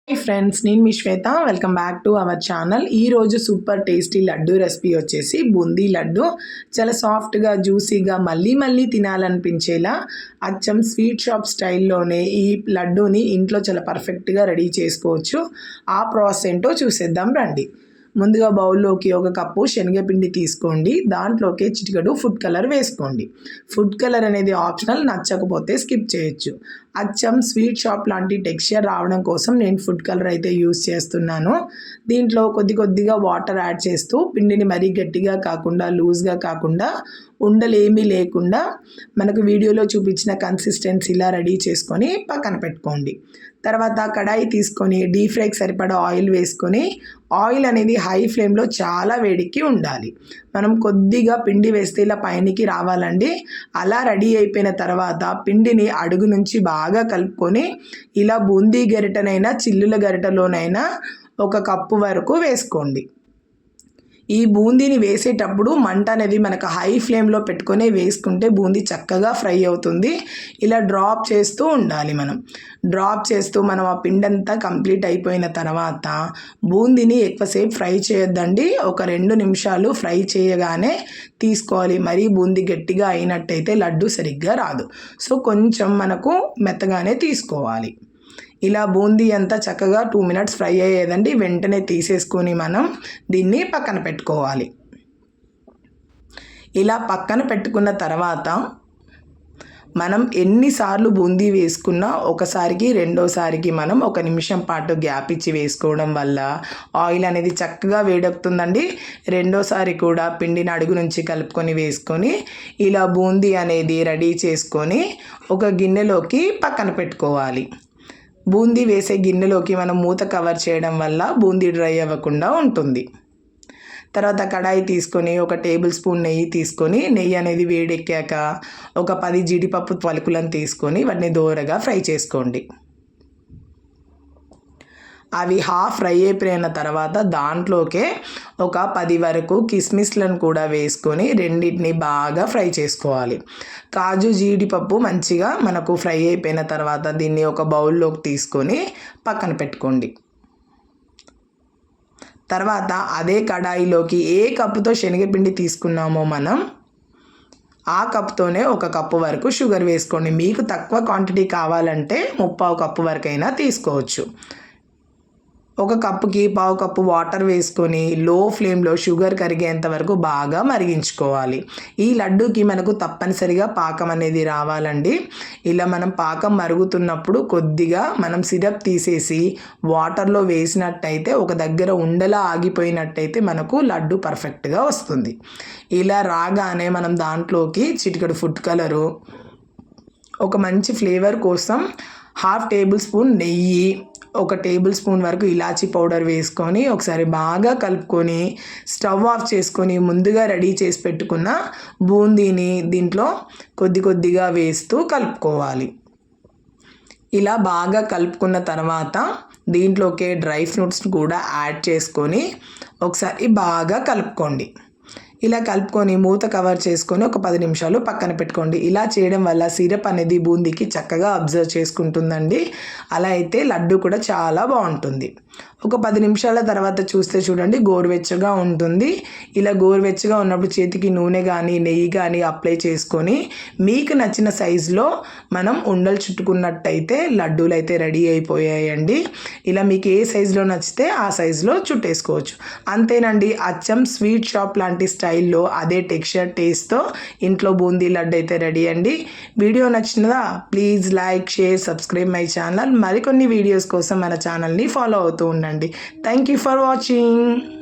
Hi friends, నేను మీ Shweta. Welcome back to our channel. ఈరోజు సూపర్ టేస్టీ లడ్డు రెసిపీ వచ్చేసి బూందీ లడ్డు. చాలా సాఫ్ట్గా జ్యూసీగా మళ్ళీ మళ్ళీ తినాలనిపించేలా అచ్చం స్వీట్ షాప్ స్టైల్లోనే ఈ లడ్డూని ఇంట్లో చాలా పర్ఫెక్ట్గా రెడీ చేసుకోవచ్చు. ఆ ప్రాసెస్ ఏంటో చూసేద్దాం రండి. ముందుగా బౌల్లోకి ఒక కప్పు శనగపిండి తీసుకోండి. దాంట్లోకి చిటికెడు ఫుడ్ కలర్ వేసుకోండి. ఫుడ్ కలర్ అనేది ఆప్షనల్, నచ్చకపోతే స్కిప్ చేయొచ్చు. అచ్చం స్వీట్ షాప్ లాంటి టెక్స్చర్ రావడం కోసం నేను ఫుడ్ కలర్ అయితే యూస్ చేస్తున్నాను. దీంట్లో కొద్దిగా వాటర్ యాడ్ చేస్తూ పిండిని మరీ గట్టిగా కాకుండా లూజ్గా కాకుండా ఉండలేమీ లేకుండా మనకు వీడియోలో చూపించిన కన్సిస్టెన్సీలా రెడీ చేసుకొని పక్కన పెట్టుకోండి. తర్వాత కడాయి తీసుకొని డీప్ ఫ్రైకి సరిపడా ఆయిల్ వేసుకొని, ఆయిల్ అనేది హై ఫ్లేమ్లో చాలా వేడికి ఉండాలి. మనం కొద్దిగా పిండి వేస్తే ఇలా పైనికి రావాలండి. అలా రెడీ అయిపోయిన తర్వాత పిండిని అడుగు నుంచి బాగా కలుపుకొని ఇలా బూందీ గరిటెనైనా చిల్లుల గరిటెలోనైనా ఒక కప్పు వరకు వేసుకోండి. ఈ బూందీని వేసేటప్పుడు మంట అనేది మనకు హై ఫ్లేమ్లో పెట్టుకొని వేసుకుంటే బూందీ చక్కగా ఫ్రై అవుతుంది. ఇలా డ్రాప్ చేస్తూ ఉండాలి. మనం ఆ పిండి అంతా కంప్లీట్ అయిపోయిన తర్వాత బూందీని ఎక్కువసేపు ఫ్రై చేయొద్దండి. ఒక 2 నిమిషాలు ఫ్రై చేయగానే తీసుకోవాలి. మరీ బూందీ గట్టిగా అయినట్టయితే లడ్డు సరిగ్గా రాదు. సో కొంచెం మనకు మెత్తగానే తీసుకోవాలి. ఇలా బూందీ అంతా చక్కగా 2 మినిట్స్ ఫ్రై అయ్యేదండి. వెంటనే తీసేసుకొని మనం దీన్ని పక్కన పెట్టుకోవాలి. ఇలా పక్కన పెట్టుకున్న తర్వాత మనం ఎన్నిసార్లు బూందీ వేసుకున్నా ఒకసారికి రెండోసారికి మనం 1 నిమిషం పాటు గ్యాప్ ఇచ్చి వేసుకోవడం వల్ల ఆయిల్ అనేది చక్కగా వేడెక్కుతుందండి. రెండోసారి కూడా పిండిని అడుగు నుంచి కలుపుకొని వేసుకొని ఇలా బూందీ అనేది రెడీ చేసుకొని ఒక గిన్నెలోకి పక్కన పెట్టుకోవాలి. బూందీ వేసే గిన్నెలోకి మనం మూత కవర్ చేయడం వల్ల బూందీ డ్రై అవ్వకుండా ఉంటుంది. తర్వాత కడాయి తీసుకొని ఒక టేబుల్ స్పూన్ నెయ్యి తీసుకొని, నెయ్యి అనేది వేడెక్కాక ఒక 10 జీడిపప్పు పలుకులను తీసుకొని వాటిని దోరగా ఫ్రై చేసుకోండి. అవి హాఫ్ ఫ్రై అయిపోయిన తర్వాత దాంట్లోకే ఒక 10 వరకు కిస్మిస్లను కూడా వేసుకొని రెండింటిని బాగా ఫ్రై చేసుకోవాలి. కాజు జీడిపప్పు మంచిగా మనకు ఫ్రై అయిపోయిన తర్వాత దీన్ని ఒక బౌల్లోకి తీసుకొని పక్కన పెట్టుకోండి. తర్వాత అదే కడాయిలోకి ఏ కప్పుతో శనగపిండి తీసుకున్నామో మనం ఆ కప్తోనే ఒక కప్పు వరకు షుగర్ వేసుకోండి. మీకు తక్కువ క్వాంటిటీ కావాలంటే 1/4 కప్పు వరకైనా తీసుకోవచ్చు. ఒక కప్పుకి 1/4 కప్పు వాటర్ వేసుకొని లో ఫ్లేమ్లో షుగర్ కరిగేంత వరకు బాగా మరిగించుకోవాలి. ఈ లడ్డూకి మనకు తప్పనిసరిగా పాకం అనేది రావాలండి. ఇలా మనం పాకం మరుగుతున్నప్పుడు కొద్దిగా మనం సిరప్ తీసేసి వాటర్లో వేసినట్టయితే ఒక దగ్గర ఉండలా ఆగిపోయినట్టయితే మనకు లడ్డు పర్ఫెక్ట్గా వస్తుంది. ఇలా రాగానే మనం దాంట్లోకి చిటికెడు ఫుడ్ కలరు, ఒక మంచి ఫ్లేవర్ కోసం 1/2 టేబుల్ స్పూన్ నెయ్యి, 1 టేబుల్ స్పూన్ వరకు ఇలాచీ పౌడర్ వేసుకొని ఒకసారి బాగా కలుపుకొని స్టవ్ ఆఫ్ చేసుకొని ముందుగా రెడీ చేసి పెట్టుకున్న బూందీని దీంట్లో కొద్దిగా వేస్తూ కలుపుకోవాలి. ఇలా బాగా కలుపుకున్న తర్వాత దీంట్లోకి డ్రై ఫ్రూట్స్ కూడా యాడ్ చేసుకొని ఒకసారి బాగా కలుపుకోండి. ఇలా కలుపుకొని మూత కవర్ చేసుకొని ఒక 10 నిమిషాలు పక్కన పెట్టుకోండి. ఇలా చేయడం వల్ల సిరప్ అనేది బూందీకి చక్కగా అబ్జర్వ్ చేసుకుంటుందండి. అలా అయితే లడ్డు కూడా చాలా బాగుంటుంది. ఒక 10 నిమిషాల తర్వాత చూస్తే చూడండి గోరువెచ్చగా ఉంటుంది. ఇలా గోరువెచ్చగా ఉన్నప్పుడు చేతికి నూనె కానీ నెయ్యి కానీ అప్లై చేసుకొని మీకు నచ్చిన సైజులో మనం ఉండలు చుట్టుకున్నట్టయితే లడ్డూలు అయితే రెడీ అయిపోయాయండి. ఇలా మీకు ఏ సైజులో నచ్చితే ఆ సైజులో చుట్టేసుకోవచ్చు. అంతేనండి, అచ్చం స్వీట్ షాప్ లాంటి స్టైల్లో అదే టెక్స్చర్ టేస్ట్తో ఇంట్లో బూందీ లడ్డు అయితే రెడీ అండి. వీడియో నచ్చినదా? Please like, share, subscribe my channel. మరికొన్ని వీడియోస్ కోసం మన ఛానల్ని ఫాలో అవుతూ ఉండండి. Thank you for watching.